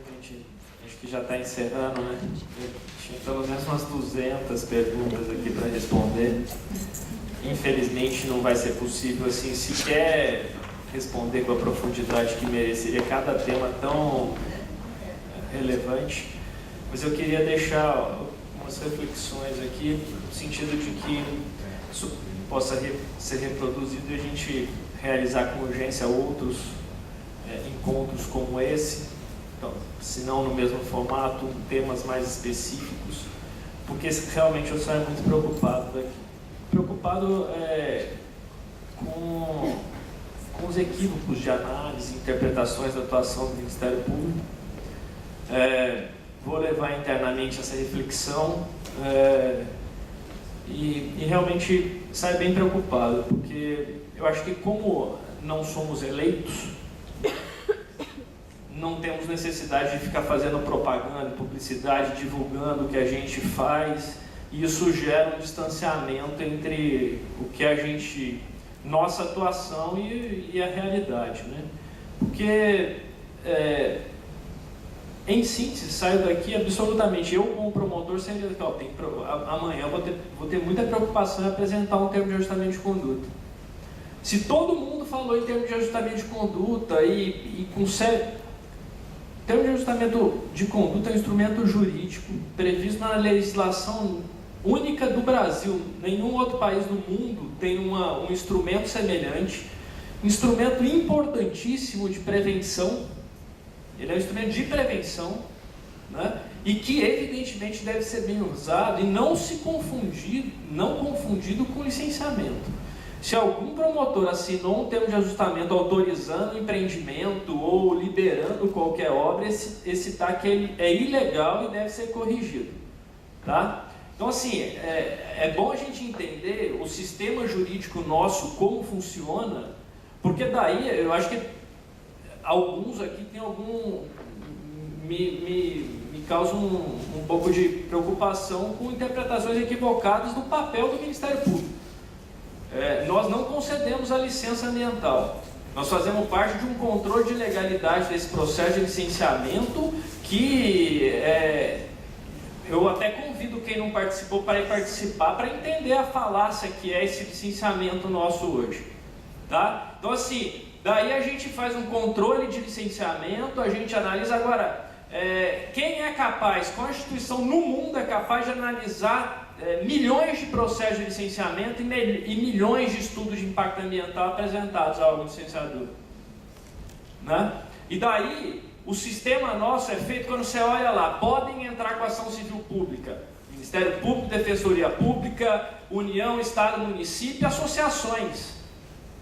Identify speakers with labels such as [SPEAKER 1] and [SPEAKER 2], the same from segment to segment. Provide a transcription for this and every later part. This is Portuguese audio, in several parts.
[SPEAKER 1] Gente, acho que já está encerrando, né? Eu tinha pelo menos umas 200 perguntas aqui para responder. Infelizmente não vai ser possível, assim, sequer responder com a profundidade que mereceria cada tema tão relevante. Mas eu queria deixar umas reflexões aqui, no sentido de que isso possa ser reproduzido e a gente realizar com urgência outros encontros como esse, então, se não no mesmo formato, temas mais específicos, porque realmente eu saio muito preocupado daqui. Preocupado com os equívocos de análise, interpretações da atuação do Ministério Público. Vou levar internamente essa reflexão e realmente saio bem preocupado, porque eu acho que como não somos eleitos, não temos necessidade de ficar fazendo propaganda, publicidade, divulgando o que a gente faz, e isso gera um distanciamento entre o que a gente, nossa atuação e a realidade, né? Porque, em síntese, saio daqui absolutamente, eu como promotor, sempre digo, amanhã vou ter muita preocupação em apresentar um termo de ajustamento de conduta. Se todo mundo falou em termo de ajustamento de conduta e com termo de ajustamento de conduta é um instrumento jurídico previsto na legislação única do Brasil. Nenhum outro país do mundo tem um instrumento semelhante, instrumento importantíssimo de prevenção. Ele é um instrumento de prevenção, né? E que evidentemente deve ser bem usado e não confundido com licenciamento. Se algum promotor assinou um termo de ajustamento autorizando o empreendimento ou liberando qualquer obra, esse TAC é ilegal e deve ser corrigido, tá? Então, assim, é bom a gente entender o sistema jurídico nosso, como funciona, porque daí eu acho que alguns aqui tem me causam um pouco de preocupação com interpretações equivocadas do papel do Ministério Público. Nós não concedemos a licença ambiental. Nós fazemos parte de um controle de legalidade desse processo de licenciamento que eu até convido quem não participou para ir participar para entender a falácia que é esse licenciamento nosso hoje. Tá? Então, assim, daí a gente faz um controle de licenciamento, a gente analisa agora. Quem é capaz, qual instituição no mundo é capaz de analisar milhões de processos de licenciamento e milhões de estudos de impacto ambiental apresentados ao licenciador, né? E daí, o sistema nosso é feito quando você olha lá, podem entrar com ação civil pública, Ministério Público, Defensoria Pública, União, Estado, Município, associações,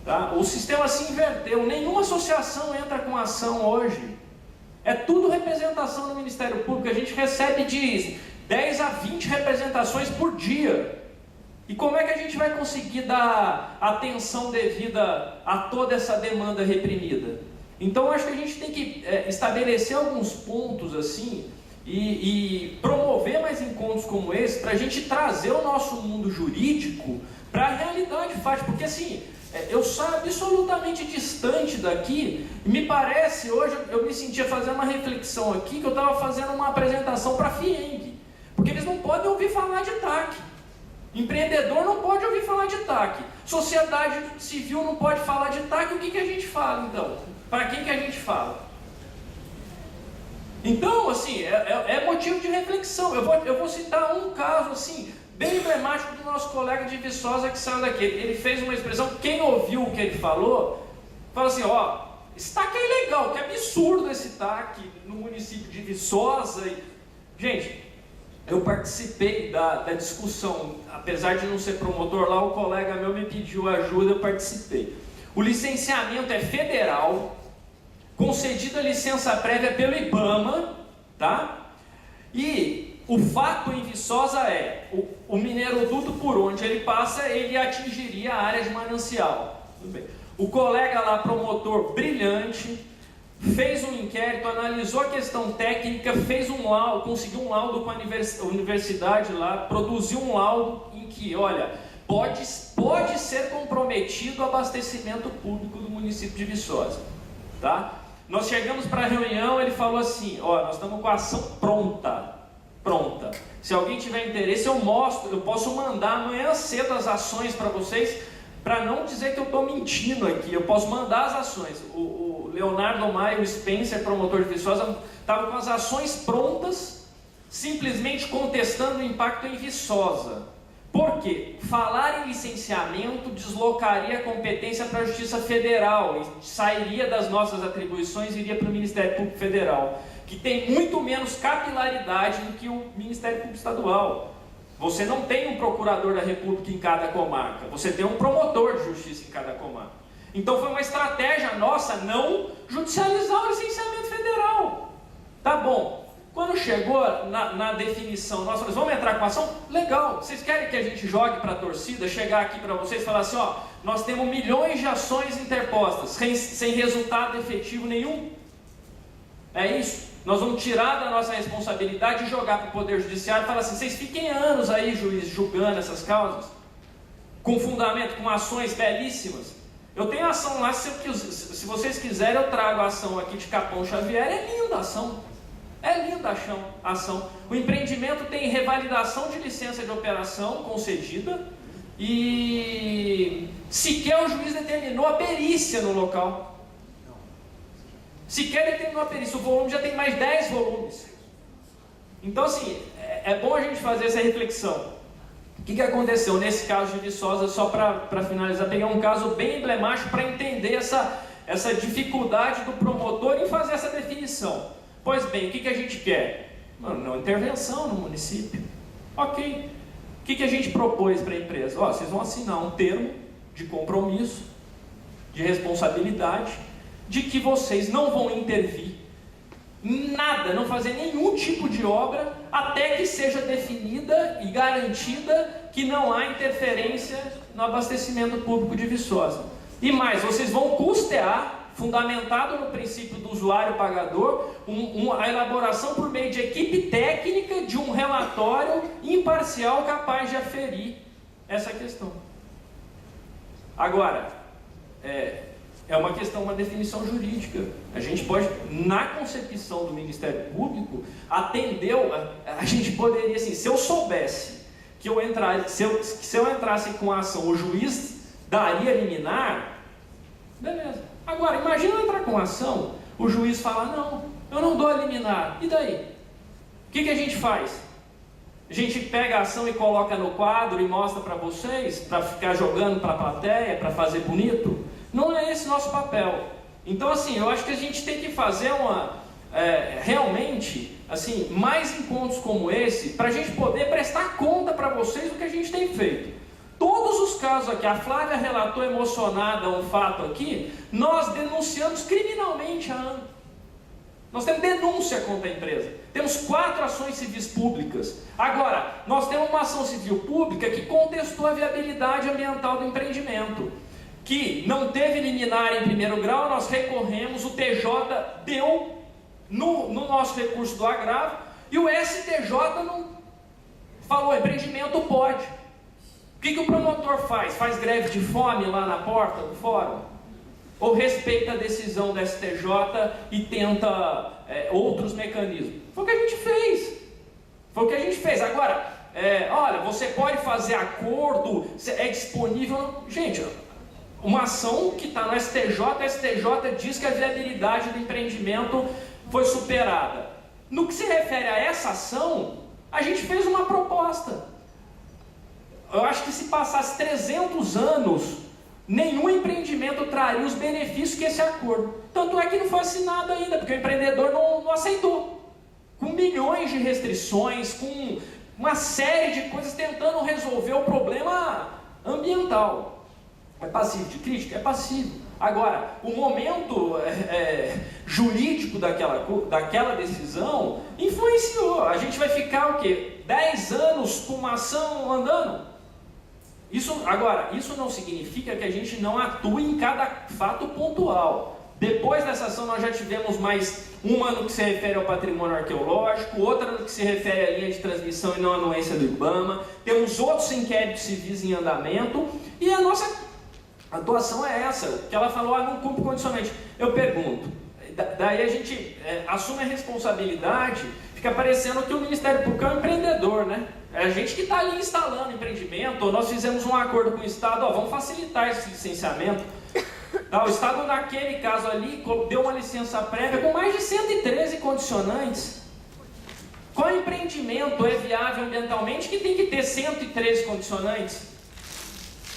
[SPEAKER 1] tá? O sistema se inverteu, nenhuma associação entra com ação hoje, é tudo representação no Ministério Público, a gente recebe de 10 a 20 representações por dia. E como é que a gente vai conseguir dar atenção devida a toda essa demanda reprimida? Então, eu acho que a gente tem que estabelecer alguns pontos assim e promover mais encontros como esse para a gente trazer o nosso mundo jurídico para a realidade fática. Porque assim, eu saio absolutamente distante daqui e me parece, hoje eu me sentia fazendo uma reflexão aqui que eu estava fazendo uma apresentação para a FIENG. Porque eles não podem ouvir falar de TAC. Empreendedor não pode ouvir falar de TAC. Sociedade civil não pode falar de TAC. O que a gente fala, então? Para quem que a gente fala? Então, assim, é motivo de reflexão. Eu vou citar um caso, assim, bem emblemático do nosso colega de Viçosa que saiu daqui. Ele fez uma expressão, quem ouviu o que ele falou, fala assim, esse TAC é ilegal, que absurdo esse TAC no município de Viçosa. Gente, eu participei da discussão, apesar de não ser promotor lá, o colega meu me pediu ajuda, eu participei. O licenciamento é federal, concedida a licença prévia pelo IBAMA, tá? E o fato em Viçosa o mineroduto por onde ele passa, ele atingiria a área de manancial. Tudo bem. O colega lá, promotor brilhante, fez um inquérito, analisou a questão técnica, fez um laudo, conseguiu um laudo com a universidade lá, produziu um laudo em que, olha, pode ser comprometido o abastecimento público do município de Viçosa, tá? nós chegamos para a reunião, ele falou assim, ó, nós estamos com a ação pronta. Se alguém tiver interesse, eu mostro, eu posso mandar amanhã cedo as ações para vocês, para não dizer que eu estou mentindo aqui, eu posso mandar as ações. O Leonardo Maia e o Spencer, promotor de Viçosa, estavam com as ações prontas, simplesmente contestando o impacto em Viçosa. Por quê? Falar em licenciamento deslocaria a competência para a Justiça Federal, e sairia das nossas atribuições e iria para o Ministério Público Federal, que tem muito menos capilaridade do que o Ministério Público Estadual. Você não tem um procurador da República em cada comarca, você tem um promotor de justiça em cada comarca. Então foi uma estratégia nossa não judicializar o licenciamento federal. Tá bom. Quando chegou na definição, nós falamos, vamos entrar com ação? Legal, vocês querem que a gente jogue para a torcida, chegar aqui para vocês e falar assim, ó, nós temos milhões de ações interpostas, sem resultado efetivo nenhum? É isso? Nós vamos tirar da nossa responsabilidade e jogar para o Poder Judiciário e falar assim, vocês fiquem anos aí, juiz, julgando essas causas, com fundamento, com ações belíssimas. Eu tenho ação lá, se vocês quiserem eu trago a ação aqui de Capão Xavier, é linda a ação. É linda a ação. O empreendimento tem revalidação de licença de operação concedida e sequer o juiz determinou a perícia no local. Sequer determinou a perícia. O volume já tem mais 10 volumes. Então, assim, é bom a gente fazer essa reflexão. O que aconteceu nesse caso de Viçosa, só para finalizar, pegar um caso bem emblemático para entender essa dificuldade do promotor em fazer essa definição. Pois bem, o que a gente quer? Não, intervenção no município. Ok. O que a gente propôs para a empresa? Ó, vocês vão assinar um termo de compromisso, de responsabilidade, de que vocês não vão intervir em nada, não fazer nenhum tipo de obra, até que seja definida e garantida que não há interferência no abastecimento público de Viçosa. E mais, vocês vão custear, fundamentado no princípio do usuário pagador, a elaboração por meio de equipe técnica de um relatório imparcial capaz de aferir essa questão. Agora, é uma questão, uma definição jurídica. A gente pode, na concepção do Ministério Público, a gente poderia, assim, se eu soubesse que se eu entrasse com a ação, o juiz daria liminar, beleza. Agora, imagina eu entrar com a ação, o juiz fala, não, eu não dou liminar, e daí? O que a gente faz? A gente pega a ação e coloca no quadro e mostra para vocês, para ficar jogando para a plateia, para fazer bonito? Não é esse nosso papel. Então, assim, eu acho que a gente tem que fazer realmente, assim, mais encontros como esse, para a gente poder prestar conta para vocês do que a gente tem feito. Todos os casos aqui, a Flávia relatou emocionada um fato aqui, nós denunciamos criminalmente a ANA. Nós temos denúncia contra a empresa. Temos 4 ações civis públicas. Agora, nós temos uma ação civil pública que contestou a viabilidade ambiental do empreendimento, que não teve liminar em primeiro grau, nós recorremos, o TJ deu no nosso recurso do agravo, e o STJ não falou, empreendimento pode. O que o promotor faz? Faz greve de fome lá na porta do fórum? Ou respeita a decisão da STJ e tenta outros mecanismos? Foi o que a gente fez. Agora, olha, você pode fazer acordo, é disponível. Gente, uma ação que está no STJ, a STJ diz que a viabilidade do empreendimento foi superada. No que se refere a essa ação, a gente fez uma proposta. Eu acho que se passasse 300 anos, nenhum empreendimento traria os benefícios que esse acordo. Tanto é que não foi assinado ainda, porque o empreendedor não aceitou. Com milhões de restrições, com uma série de coisas tentando resolver o problema ambiental. É passivo de crítica? É passivo. Agora, o momento jurídico daquela decisão influenciou. A gente vai ficar o quê? 10 anos com uma ação andando? Isso não significa que a gente não atue em cada fato pontual. Depois dessa ação nós já tivemos mais uma no que se refere ao patrimônio arqueológico, outra no que se refere à linha de transmissão e não anuência do IBAMA, temos outros inquéritos civis em andamento, e a nossa atuação é essa, que ela falou, não cumpre condicionalmente. Eu pergunto, daí a gente assume a responsabilidade, fica parecendo que o Ministério Público é um empreendedor, né? É a gente que está ali instalando empreendimento, ou nós fizemos um acordo com o Estado, ó, vamos facilitar esse licenciamento. Tá, o Estado, naquele caso ali, deu uma licença prévia com mais de 113 condicionantes. Qual empreendimento é viável ambientalmente que tem que ter 113 condicionantes?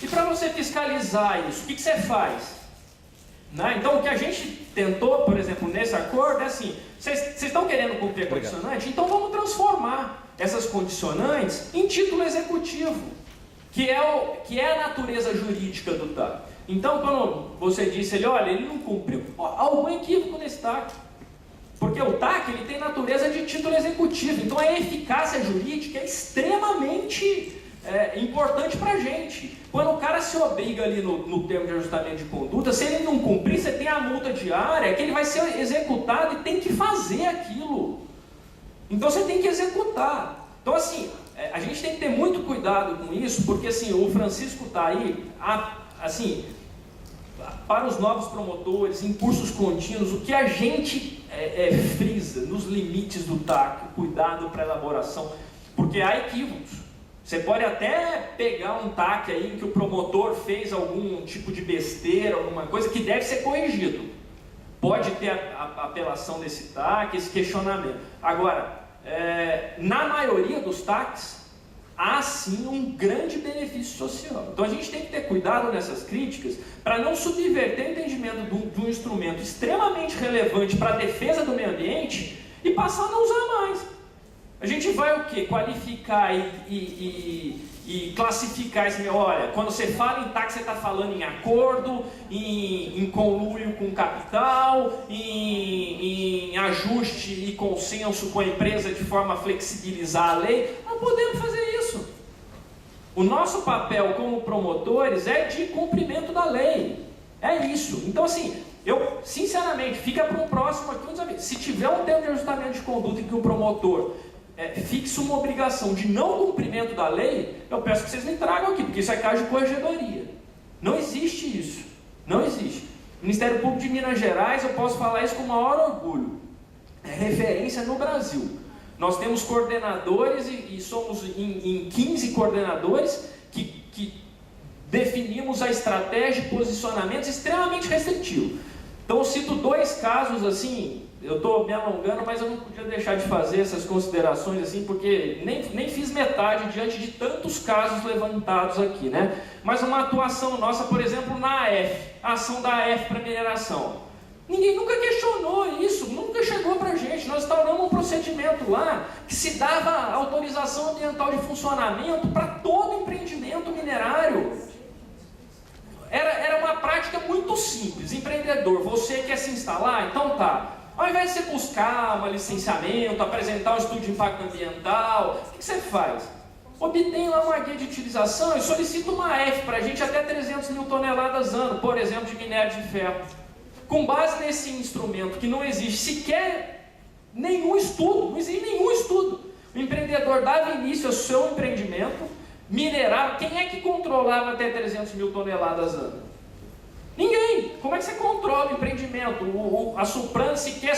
[SPEAKER 1] E para você fiscalizar isso, o que você faz? Né? Então, o que a gente tentou, por exemplo, nesse acordo é assim, vocês estão querendo cumprir a condicionante? Então vamos transformar essas condicionantes em título executivo, que é a natureza jurídica do TAC. Então, quando você disse, olha, ele não cumpriu, algum equívoco nesse TAC. Porque o TAC ele tem natureza de título executivo, então a eficácia jurídica é extremamente importante para a gente. Quando o cara se obriga ali no termo de ajustamento de conduta, se ele não cumprir, você tem a multa diária, que ele vai ser executado e tem que fazer aquilo. Então você tem que executar. Então assim, a gente tem que ter muito cuidado com isso, porque assim, o Francisco está aí, assim, para os novos promotores, em cursos contínuos, o que a gente frisa nos limites do TAC, cuidado para a elaboração, porque há equívocos. Você pode até pegar um TAC aí em que o promotor fez algum tipo de besteira, alguma coisa que deve ser corrigido. Pode ter a apelação desse TAC, esse questionamento. Agora, na maioria dos TACs, há sim um grande benefício social. Então a gente tem que ter cuidado nessas críticas para não subverter o entendimento de um instrumento extremamente relevante para a defesa do meio ambiente e passar a não usar mais. A gente vai o quê? Qualificar e classificar esse... Olha, quando você fala em TAC, você está falando em acordo, em conluio com capital, em ajuste e consenso com a empresa de forma a flexibilizar a lei. Não podemos fazer isso. O nosso papel como promotores é de cumprimento da lei. É isso. Então, assim, eu, sinceramente, fica para um próximo aqui um desafio. Se tiver um termo de ajustamento de conduta em que o promotor fixa uma obrigação de não cumprimento da lei, eu peço que vocês me tragam aqui, porque isso é caso de corregedoria. Não existe isso. Não existe. Ministério Público de Minas Gerais, eu posso falar isso com o maior orgulho. É referência no Brasil. Nós temos coordenadores e somos em 15 coordenadores que definimos a estratégia e posicionamentos extremamente restritivos. Então eu cito dois casos assim. Eu estou me alongando, mas eu não podia deixar de fazer essas considerações assim, porque nem fiz metade diante de tantos casos levantados aqui, né? Mas uma atuação nossa, por exemplo, na AF, a ação da AF para mineração. Ninguém nunca questionou isso, nunca chegou para a gente. Nós instauramos um procedimento lá que se dava autorização ambiental de funcionamento para todo empreendimento minerário. Era uma prática muito simples. Empreendedor, você quer se instalar? Então tá. Ao invés de você buscar um licenciamento, apresentar um estudo de impacto ambiental, o que você faz? Obtém lá uma guia de utilização e solicita uma F para a gente até 300 mil toneladas ano, por exemplo, de minério de ferro. Com base nesse instrumento que não existe sequer nenhum estudo, não existe nenhum estudo. O empreendedor dava início ao seu empreendimento, minerava. Quem é que controlava até 300 mil toneladas ano? Ninguém. Como é que você controla o empreendimento? A Supran sequer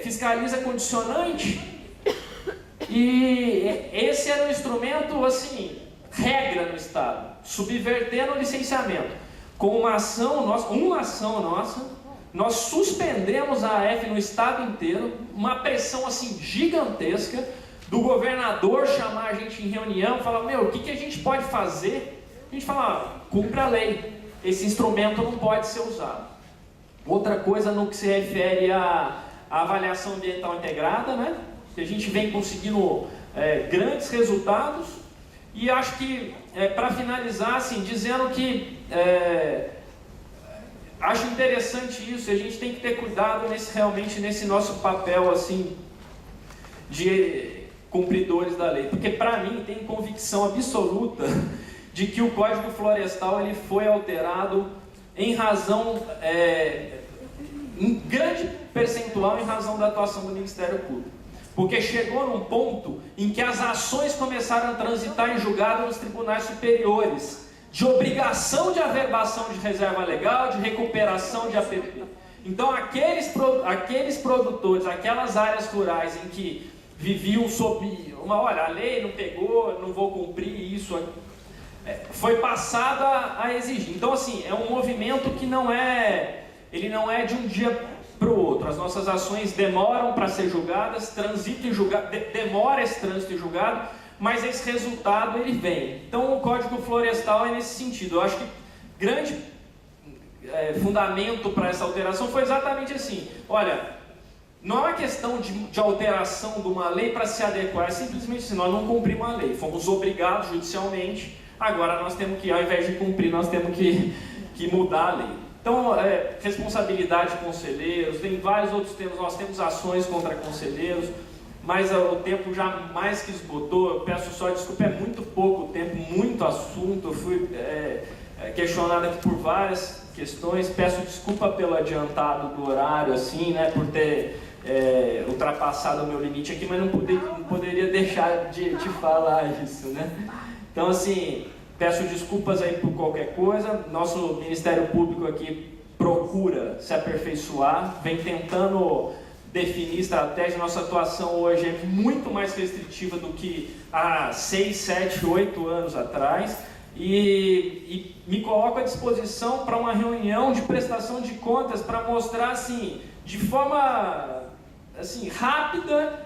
[SPEAKER 1] fiscaliza condicionante. E esse era um instrumento, assim, regra no Estado, subvertendo o licenciamento. Com uma ação nossa, nós suspendemos a AF no Estado inteiro, uma pressão assim gigantesca, do governador chamar a gente em reunião, falar, o que a gente pode fazer? A gente fala, cumpra a lei. Esse instrumento não pode ser usado. Outra coisa no que se refere à avaliação ambiental integrada, né? Que a gente vem conseguindo grandes resultados. E acho que, para finalizar, assim, dizendo que acho interessante isso, a gente tem que ter cuidado realmente nesse nosso papel assim, de cumpridores da lei. Porque, para mim, tem convicção absoluta de que o Código Florestal ele foi alterado em razão, em grande percentual, em razão da atuação do Ministério Público. Porque chegou num ponto em que as ações começaram a transitar em julgado nos tribunais superiores, de obrigação de averbação de reserva legal, de recuperação de APP. Então aqueles produtores, aquelas áreas rurais em que viviam sob olha, a lei não pegou, não vou cumprir isso, foi passada a exigir. Então assim, é um movimento que ele não é de um dia para o outro. As nossas ações demoram para ser julgadas, demora esse trânsito em julgado, mas esse resultado ele vem. Então o Código Florestal é nesse sentido. Eu acho que grande fundamento para essa alteração foi exatamente assim. Olha, não é uma questão de alteração de uma lei para se adequar, é simplesmente assim, nós não cumprimos a lei, fomos obrigados judicialmente, agora nós temos que, ao invés de cumprir, nós temos que mudar a lei. Então, responsabilidade de conselheiros, tem vários outros temas, nós temos ações contra conselheiros, mas o tempo já mais que esgotou, eu peço só desculpa, é muito pouco tempo, muito assunto, eu fui questionado aqui por várias questões, peço desculpa pelo adiantado do horário, assim, né, por ter ultrapassado o meu limite aqui, mas não poderia deixar de falar isso, né. Então, assim, peço desculpas aí por qualquer coisa, nosso Ministério Público aqui procura se aperfeiçoar, vem tentando definir estratégia, nossa atuação hoje é muito mais restritiva do que há 6, 7, 8 anos atrás, e me coloco à disposição para uma reunião de prestação de contas para mostrar assim, de forma assim, rápida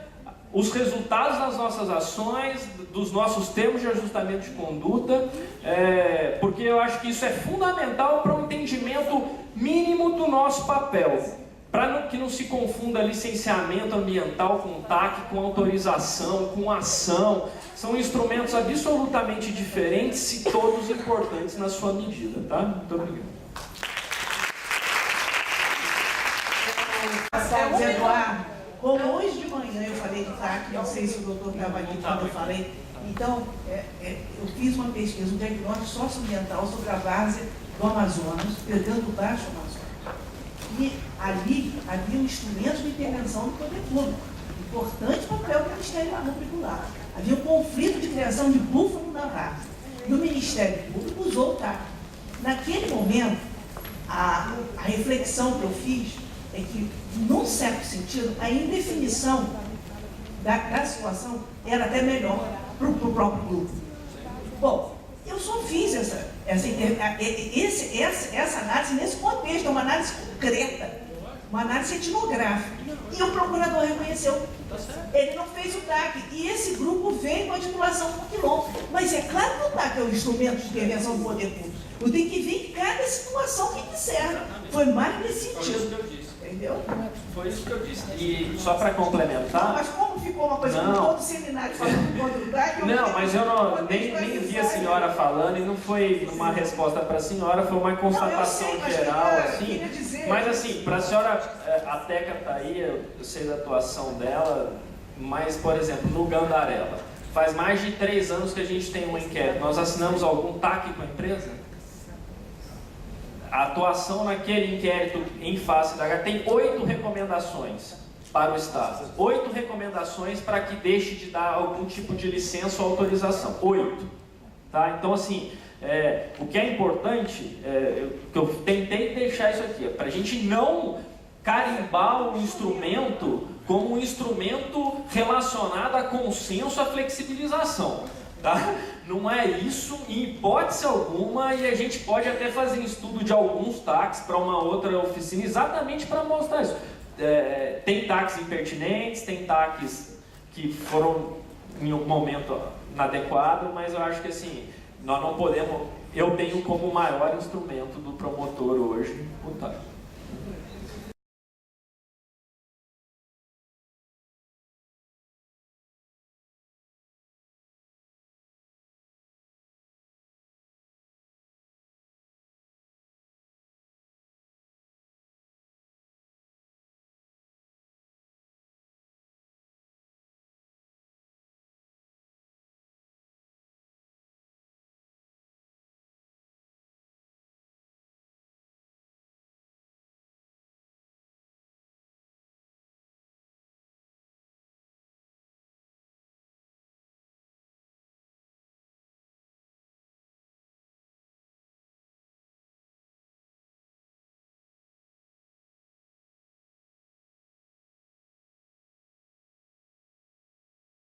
[SPEAKER 1] os resultados das nossas ações, dos nossos termos de ajustamento de conduta, porque eu acho que isso é fundamental para um entendimento mínimo do nosso papel, para que não se confunda licenciamento ambiental com TAC, com autorização, com ação. São instrumentos absolutamente diferentes e todos importantes na sua medida, tá? Muito obrigado.
[SPEAKER 2] Eduardo, como hoje de manhã eu falei de TAC, não sei se o doutor estava aqui quando eu falei, então eu fiz uma pesquisa, um diagnóstico socioambiental sobre a várzea do Amazonas, pegando o Baixo Amazonas. E ali havia um instrumento de intervenção do poder público, importante papel do Ministério Público lá. Havia um conflito de criação de búfalo na várzea. E o Ministério Público usou o TAC. Naquele momento, a reflexão que eu fiz é que, num certo sentido, a indefinição da situação era até melhor para o próprio grupo. Bom, eu só fiz essa análise nesse contexto, é uma análise concreta, uma análise etnográfica. E o procurador reconheceu. Ele não fez o TAC. E esse grupo veio com a titulação do quilombo. Mas é claro que o TAC é um instrumento de intervenção do poder público. Eu tenho que ver em cada situação que serve. Foi mais nesse sentido. Entendeu?
[SPEAKER 1] Foi isso que eu disse. E só para complementar...
[SPEAKER 2] Mas como ficou uma coisa com todo o seminário falando contra o TAC...
[SPEAKER 1] Não, mas eu nem vi a senhora falando e não foi uma resposta para a senhora, foi uma constatação geral, assim. Mas assim, para a senhora, a Teca está aí, eu sei da atuação dela, mas, por exemplo, no Gandarela, faz mais de 3 anos que a gente tem um inquérito. Nós assinamos algum TAC com a empresa? A atuação naquele inquérito em face da H tem 8 recomendações para o Estado. 8 recomendações para que deixe de dar algum tipo de licença ou autorização. 8. Tá? Então, assim, o que é importante, que eu tentei deixar isso aqui, para a gente não carimbar o instrumento como um instrumento relacionado a consenso, a flexibilização. Tá? Não é isso, em hipótese alguma, e a gente pode até fazer estudo de alguns TACs para uma outra oficina, exatamente para mostrar isso. Tem TACs impertinentes, tem TACs que foram em um momento inadequado, mas eu acho que assim, nós não podemos, eu tenho como maior instrumento do promotor hoje o TAC.